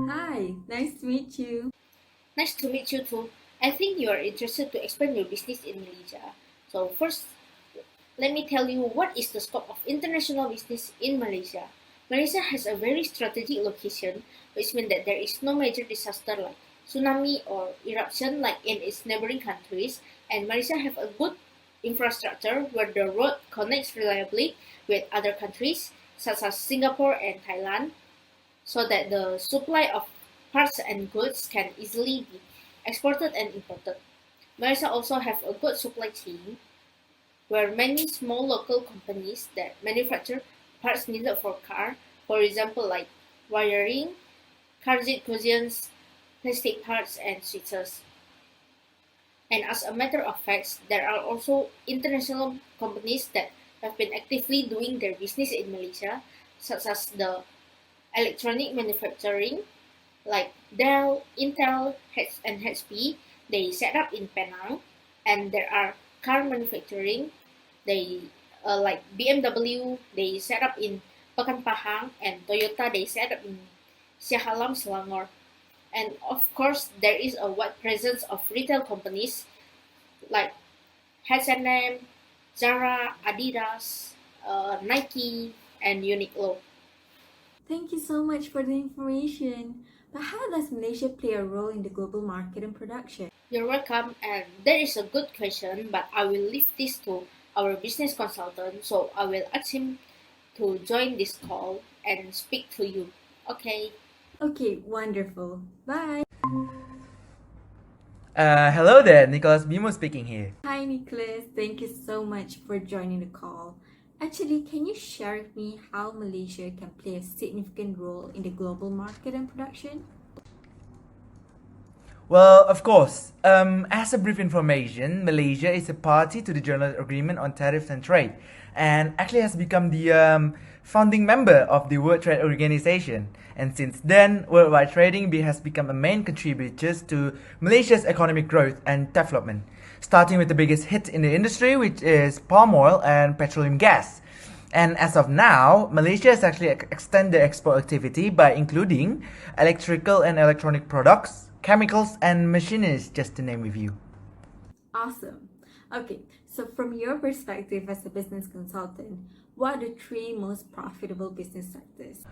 Hi, nice to meet you. Nice to meet you too. I think you are interested to expand your business in Malaysia. So first, let me tell you what is the scope of international business in Malaysia. Malaysia has a very strategic location, which means that there is no major disaster like tsunami or eruption like in its neighboring countries, and Malaysia have a good infrastructure where the road connects reliably with other countries such as Singapore and Thailand, so that the supply of parts and goods can easily be exported and imported. Malaysia also have a good supply chain where many small local companies that manufacture parts needed for car, for example like wiring, car seat cushions, plastic parts and switches. And as a matter of fact, there are also international companies that have been actively doing their business in Malaysia, such as the electronic manufacturing like Dell, Intel, and HP, they set up in Penang, and there are car manufacturing. They like BMW, they set up in Pekan Pahang, and Toyota, they set up in Shah Alam, Selangor. And of course, there is a wide presence of retail companies like H&M, Zara, Adidas, Nike, and Uniqlo. Thank you so much for the information. But how does Malaysia play a role in the global market and production? You're welcome, and that is a good question, but I will leave this to our business consultant, so I will ask him to join this call and speak to you. Okay. Okay, wonderful. Bye. Hello there, Nicholas Bimo speaking here. Hi, Nicholas. Thank you so much for joining the call. Actually, can you share with me how Malaysia can play a significant role in the global market and production? Well, of course. As a brief information, Malaysia is a party to the General Agreement on Tariffs and Trade, and actually has become the founding member of the World Trade Organization. And since then, worldwide trading has become a main contributor to Malaysia's economic growth and development. Starting with the biggest hit in the industry, which is palm oil and petroleum gas. And as of now, Malaysia has actually extended their export activity by including electrical and electronic products, chemicals, and machineries, just to name a few. Awesome. Okay, so from your perspective as a business consultant, what are the three most profitable business sectors?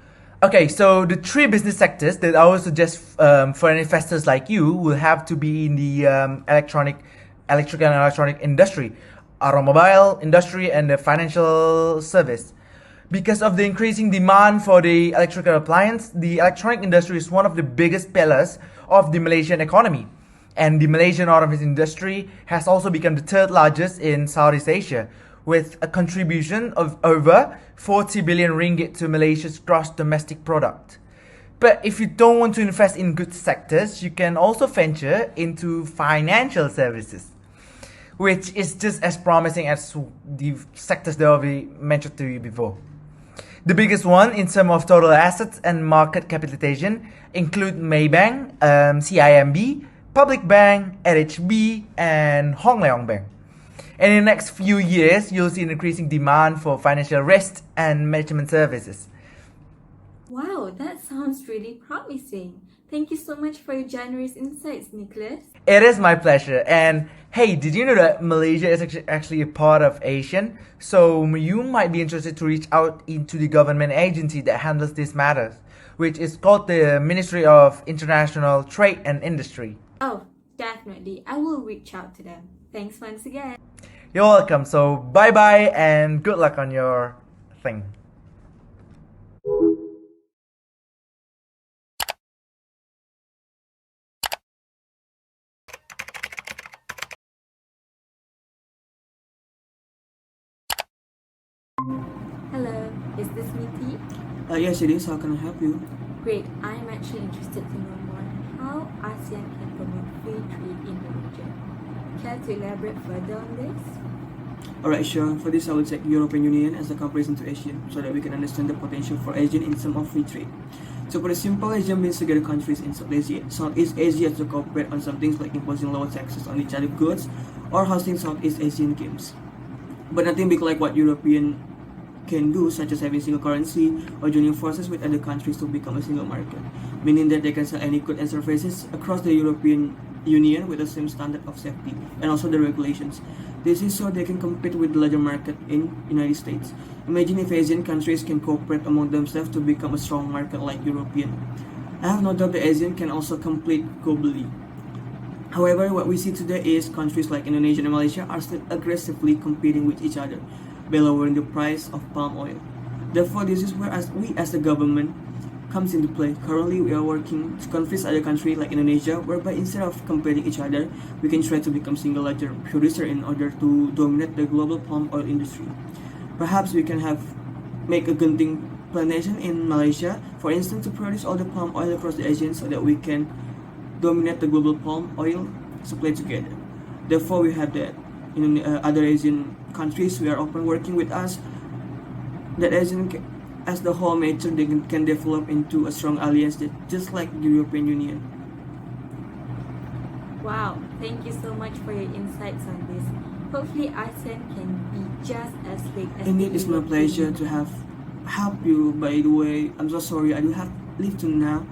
Okay, so the three business sectors that I would suggest for investors like you will have to be in the electrical and electronic industry, automobile industry, and the financial service. Because of the increasing demand for the electrical appliance, the electronic industry is one of the biggest pillars of the Malaysian economy. And the Malaysian automotive industry has also become the third largest in Southeast Asia, with a contribution of over 40 billion ringgit to Malaysia's gross domestic product. But if you don't want to invest in good sectors, you can also venture into financial services, which is just as promising as the sectors that we mentioned to you before. The biggest one in terms of total assets and market capitalization include Maybank, CIMB, Public Bank, LHB, and Hong Leong Bank. And in the next few years, you'll see an increasing demand for financial risk and management services. Wow, that sounds really promising. Thank you so much for your generous insights, Nicholas. It is my pleasure. And hey, did you know that Malaysia is actually a part of ASEAN? So you might be interested to reach out into the government agency that handles these matters, which is called the Ministry of International Trade and Industry. Oh, definitely. I will reach out to them. Thanks once again. You're welcome. So bye bye and good luck on your thing. Hello, is this Niti? Yes, it is. How can I help you? Great, I'm actually interested to know more how ASEAN can promote free trade in the region. Care to elaborate further on this? Alright, sure. For this, I will take European Union as a comparison to ASEAN so that we can understand the potential for ASEAN in terms of free trade. So, for the simple, ASEAN brings together countries in Southeast Asia to cooperate on some things like imposing lower taxes on each other goods or hosting Southeast Asian games. But nothing big like what European can do, such as having single currency or joining forces with other countries to become a single market. meaning that they can sell any goods and services across the European Union with the same standard of safety and also the regulations. This is so they can compete with the larger market in United States. Imagine if Asian countries can cooperate among themselves to become a strong market like European. I have no doubt that Asian can also compete globally. However, what we see today is countries like Indonesia and Malaysia are still aggressively competing with each other by lowering the price of palm oil. Therefore, this is where we as the government comes into play. Currently, we are working to convince other countries like Indonesia, whereby instead of competing each other, we can try to become single larger producer in order to dominate the global palm oil industry. Perhaps we can make a Genting plantation in Malaysia, for instance, to produce all the palm oil across the Asian so that we can dominate the global palm oil supply together. Therefore, we have that in other Asian countries we are often working with us. That Asian as the whole nature they can develop into a strong alliance that just like the European Union. Wow, thank you so much for your insights on this. Hopefully ASEAN can be just as big as Indeed, the it's my European pleasure Union. to have help you. By the way, I'm so sorry I do have leave to now,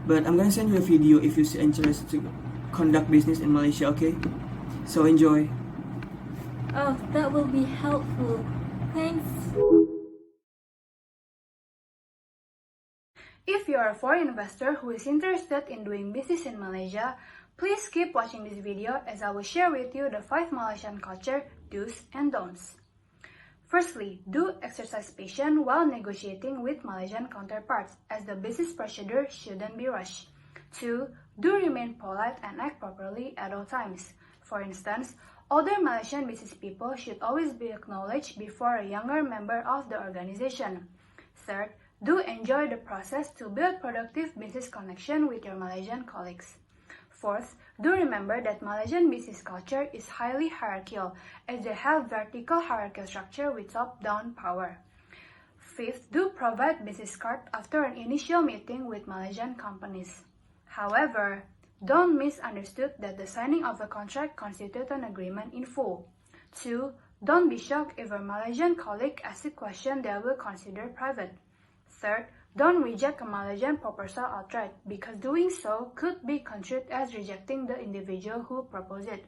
but I'm gonna send you a video if you're interested to conduct business in Malaysia. Okay, so enjoy. Oh, that will be helpful. Thanks. If you are a foreign investor who is interested in doing business in Malaysia, please keep watching this video as I will share with you the 5 Malaysian culture do's and don'ts. Firstly, do exercise patience while negotiating with Malaysian counterparts, as the business procedure shouldn't be rushed. 2. Do remain polite and act properly at all times. For instance, older Malaysian business people should always be acknowledged before a younger member of the organization. Third, do enjoy the process to build productive business connection with your Malaysian colleagues. Fourth, do remember that Malaysian business culture is highly hierarchical, as they have vertical hierarchical structure with top-down power. Fifth, do provide business card after an initial meeting with Malaysian companies. However, don't misunderstood that the signing of a contract constitutes an agreement in full. 2. Don't be shocked if a Malaysian colleague asks a question they will consider private. Third, don't reject a Malaysian proposal outright, because doing so could be construed as rejecting the individual who proposed it.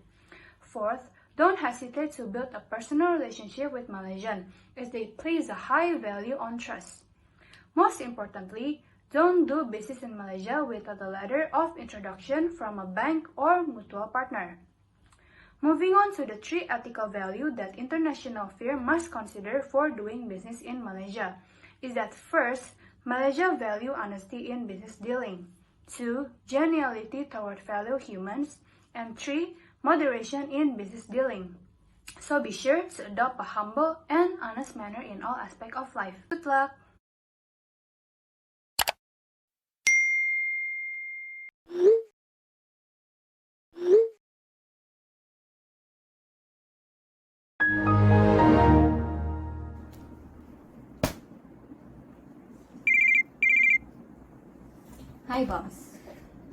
Fourth, don't hesitate to build a personal relationship with Malaysian, as they place a high value on trust. Most importantly, don't do business in Malaysia without a letter of introduction from a bank or mutual partner. Moving on to the 3 ethical values that international firms must consider for doing business in Malaysia is that first, Malaysia value honesty in business dealing. 2. Geniality toward fellow humans. And 3. Moderation in business dealing. So be sure to adopt a humble and honest manner in all aspects of life. Good luck! Hi, boss.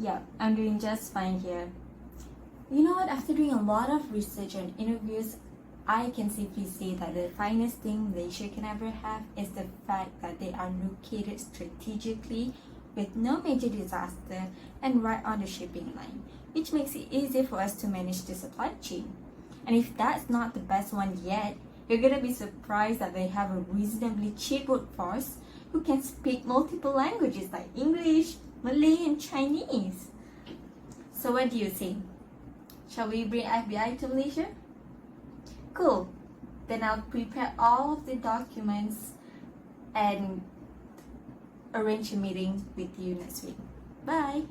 Yeah, I'm doing just fine here. You know what? After doing a lot of research and interviews, I can safely say that the finest thing Malaysia can ever have is the fact that they are located strategically with no major disaster and right on the shipping line, which makes it easier for us to manage the supply chain. And if that's not the best one yet, you're gonna be surprised that they have a reasonably cheap workforce who can speak multiple languages like English, Malay, and Chinese. So what do you say? Shall we bring FBI to Malaysia? Cool. Then I'll prepare all of the documents and arrange a meeting with you next week. Bye.